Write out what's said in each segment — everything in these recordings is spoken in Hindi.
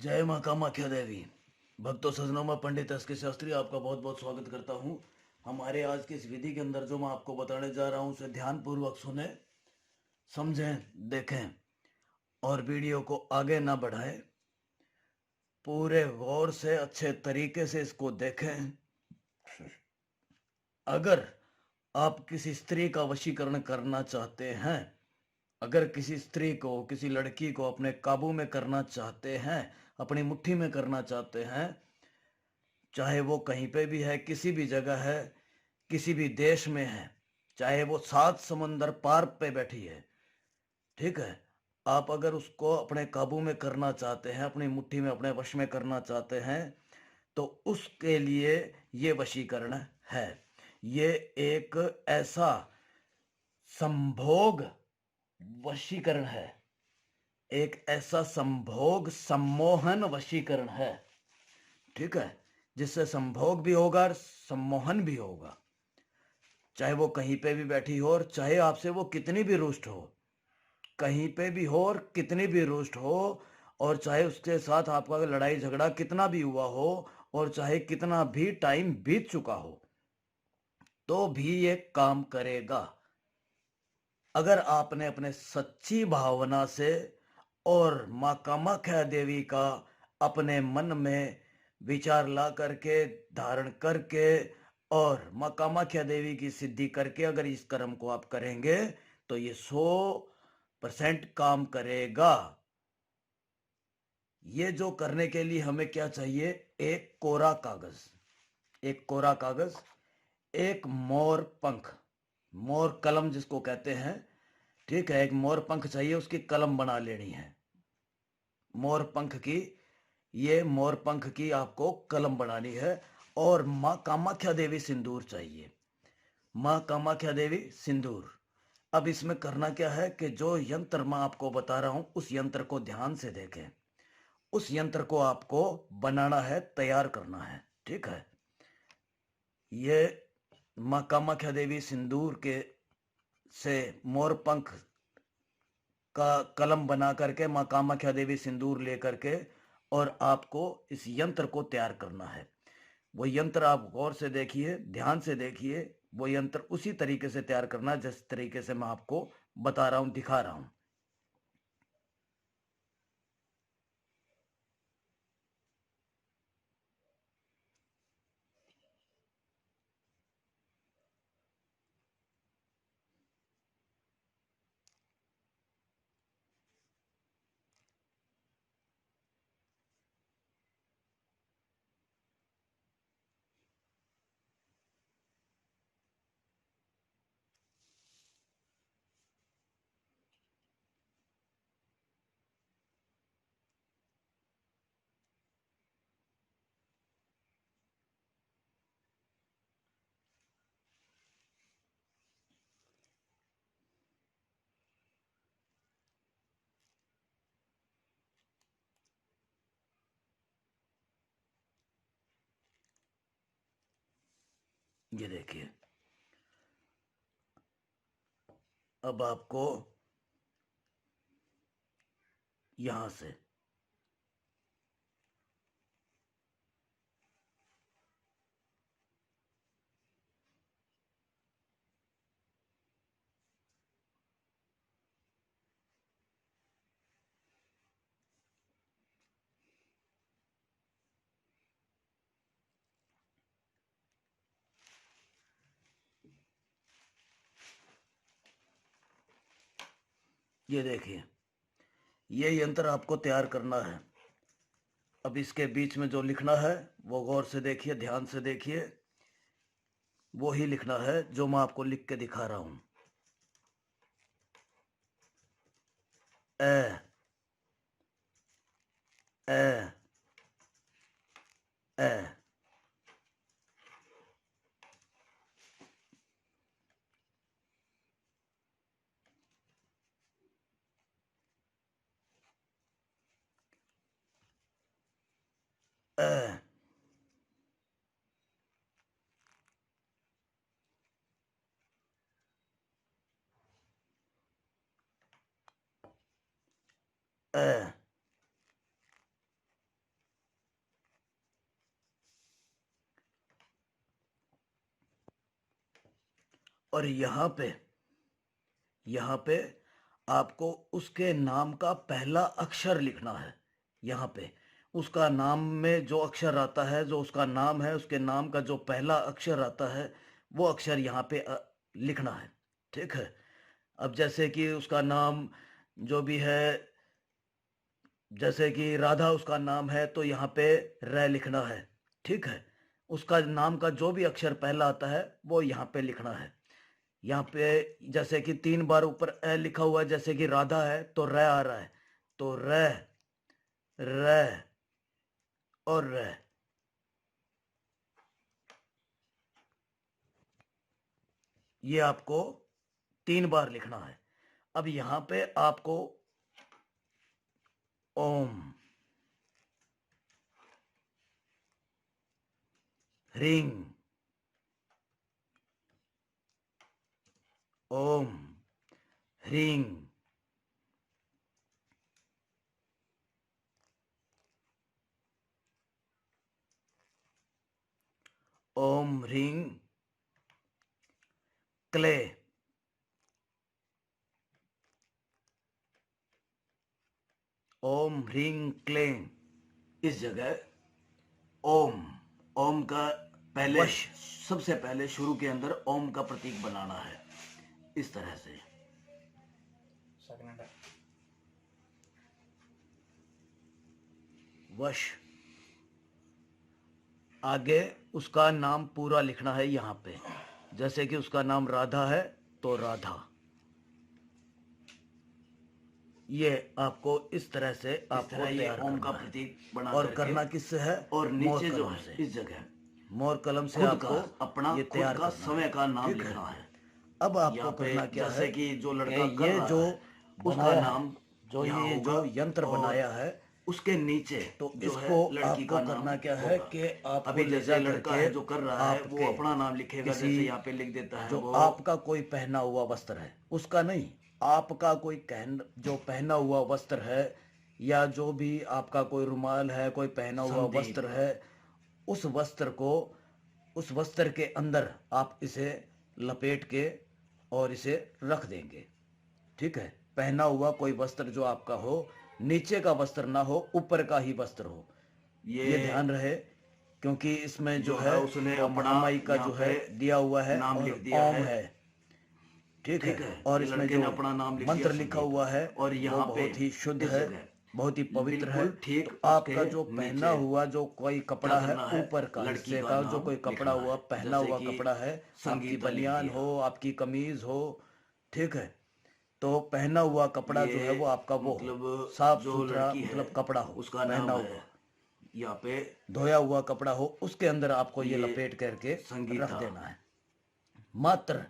जय माँ कामाख्या देवी। भक्तों सजनों में पंडित एस के शास्त्री आपका बहुत बहुत स्वागत करता हूँ। हमारे आज की इस विधि के अंदर जो मैं आपको बताने जा रहा हूँ उसे ध्यान पूर्वक सुने, समझें, देखें और वीडियो को आगे ना बढ़ाएं। पूरे गौर से अच्छे तरीके से इसको देखें। अगर आप किसी स्त्री का वशीकरण करना चाहते हैं, अगर किसी स्त्री को, किसी लड़की को अपने काबू में करना चाहते हैं, अपनी मुट्ठी में करना चाहते हैं, चाहे वो कहीं पे भी है, किसी भी जगह है, किसी भी देश में है, चाहे वो 7 समंदर पार पे बैठी है, ठीक है। आप अगर उसको अपने काबू में करना चाहते हैं, अपनी मुट्ठी में, अपने वश में करना चाहते हैं, तो उसके लिए ये वशीकरण है। ये एक ऐसा संभोग वशीकरण है, एक ऐसा संभोग सम्मोहन वशीकरण है, ठीक है, जिससे संभोग भी होगा और सम्मोहन भी होगा। चाहे वो कहीं पे भी बैठी हो और चाहे आपसे वो कितनी भी रुष्ट हो, कहीं पे भी हो और कितनी भी रुष्ट हो, और चाहे उसके साथ आपका लड़ाई झगड़ा कितना भी हुआ हो और चाहे कितना भी टाइम बीत चुका हो, तो भी ये काम करेगा। अगर आपने अपने सच्ची भावना से और माँ कामाख्या देवी का अपने मन में विचार ला करके, धारण करके और माँ कामाख्या देवी की सिद्धि करके अगर इस कर्म को आप करेंगे तो ये 100% काम करेगा। ये जो करने के लिए हमें क्या चाहिए? एक कोरा कागज, एक कोरा कागज, एक मोर पंख, मोर कलम जिसको कहते हैं, ठीक है, एक मोर पंख चाहिए, उसकी कलम बना लेनी है। मोर पंख की, ये मोर पंख की आपको कलम बनानी है। और माँ कामाख्या देवी सिंदूर चाहिए, माँ कामाख्या देवी सिंदूर। अब इसमें करना क्या है कि जो यंत्र मैं आपको बता रहा हूं उस यंत्र को ध्यान से देखें। उस यंत्र को आपको बनाना है, तैयार करना है, ठीक है। ये माँ कामाख्या देवी सिंदूर के से मोर पंख का कलम बना करके, माँ कामाख्या देवी सिंदूर लेकर के, और आपको इस यंत्र को तैयार करना है। वो यंत्र आप गौर से देखिए, ध्यान से देखिए। वो यंत्र उसी तरीके से तैयार करना है जिस तरीके से मैं आपको बता रहा हूं, दिखा रहा हूं। ये देखिए, अब आपको यहां से ये देखिए, ये यंत्र आपको तैयार करना है। अब इसके बीच में जो लिखना है वो गौर से देखिए, ध्यान से देखिए। वो ही लिखना है जो मैं आपको लिख के दिखा रहा हूं। ए ए ए ए ए और यहाँ पे आपको उसके नाम का पहला अक्षर लिखना है। यहाँ पे उसका नाम में जो अक्षर आता है, जो उसका नाम है, उसके नाम का जो पहला अक्षर आता है, वो अक्षर यहाँ पे लिखना है। ठीक है। अब जैसे कि उसका नाम जो भी है, जैसे कि राधा उसका नाम है, तो यहाँ पे र लिखना है। ठीक है। उसका नाम का जो भी अक्षर पहला आता है वो यहाँ पे लिखना है। यहाँ पे जैसे कि 3 बार ऊपर ए लिखा हुआ है, जैसे कि राधा है तो र आ रहा है, तो र र और र। ये आपको 3 बार लिखना है। अब यहाँ पे आपको ओम, ह्रीं, ओम, ह्रीं, ओम ह्रीं क्ले, ओम ह्रीं क्लें। इस जगह ओम का पहले सबसे पहले शुरू के अंदर ओम का प्रतीक बनाना है, इस तरह से। वश। आगे उसका नाम पूरा लिखना है यहाँ पे। जैसे कि उसका नाम राधा है तो राधा। ये आपको इस तरह से आपको ये ओम का प्रतीक बना और करना किससे है? और नीचे जो है इस जगह मोर कलम से आपको अपना ये तैयार का समय का नाम लिखना है। अब आपको करना क्या है? जैसे कि जो लड़का कर ये रहा जो है, उसका नाम जो ये जो यंत्र बनाया है, उसके नीचे तो जो इसको है लड़की का आपको करना क्या है कि आप अभी जैसे लड़का है जो कर रहा है वो अपना नाम लिखेगा, किसी जैसे यहाँ पे लिख देता है जो वो आपका कोई पहना हुआ वस्त्र है, उसका नहीं, आपका कोई जो पहना हुआ वस्त्र है, या जो भी आपका कोई रुमाल है, कोई पहना हुआ वस्त्र है, उस वस्त्र के अंदर आप इसे लपेट के और इसे रख देंगे। ठीक है। पहना हुआ कोई वस्त्र जो आपका हो, नीचे का वस्त्र ना हो, ऊपर का ही वस्त्र हो, ये ध्यान रहे। क्योंकि इसमें जो है उसने महामाई का जो है दिया हुआ है नाम लिख दिया है। ठीक है। और इसमें जो अपना नाम मंत्र लिखा हुआ है और यहाँ बहुत ही शुद्ध है, बहुत ही पवित्र है। ठीक तो आपका जो पहना हुआ जो कोई कपड़ा है, ऊपर का हिस्से का जो कोई कपड़ा हुआ पहना हुआ कपड़ा है, आपकी बनियान हो, आपकी कमीज हो, ठीक है, तो पहना हुआ कपड़ा जो है वो आपका वो साफ सुथरा मतलब कपड़ा हो, उसका पहना हुआ, यहाँ पे धोया हुआ कपड़ा हो, उसके अंदर आपको ये लपेट करके रख देना है। मात्र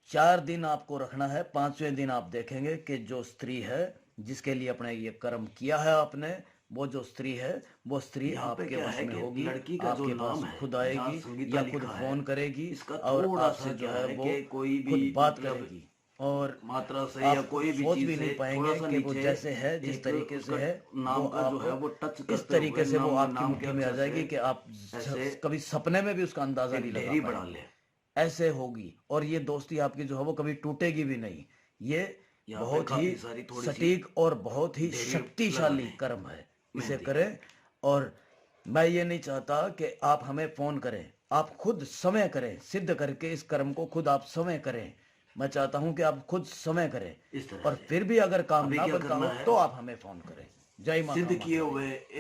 4 दिन आपको रखना है। 5वें दिन आप देखेंगे कि जो स्त्री है जिसके लिए अपने ये कर्म किया है आपने, वो जो स्त्री है वो स्त्री आपके वश में होगी, लड़की का आपके जो नाम पास है खुद आएगी या खुद फोन करेगी और आपसे जो है वो कोई भी खुद बात करेगी, और मात्रा से आप या कोई भी सोच चीज भी नहीं पाएंगे कि वो जैसे है, जिस तरीके से है, नाम का जो है वो टच इस तरीके से वो आपकी मुट्ठी में आ जाएगी कि आप कभी सपने में भी उसका अंदाजा नहीं लगा पाएंगे। ऐसे होगी, और ये दोस्ती आपकी जो है वो कभी टूटेगी भी नहीं। ये बहुत ही सटीक और बहुत ही शक्तिशाली कर्म है, इसे करें। और मैं ये नहीं चाहता कि आप हमें फोन करें, आप खुद समय करें, सिद्ध करके इस कर्म को खुद आप समय करें। मैं चाहता हूं कि आप खुद समय करें, और फिर भी अगर काम ना बनता हो तो आप हमें फोन करें। जय माता। सिद्ध किए हुए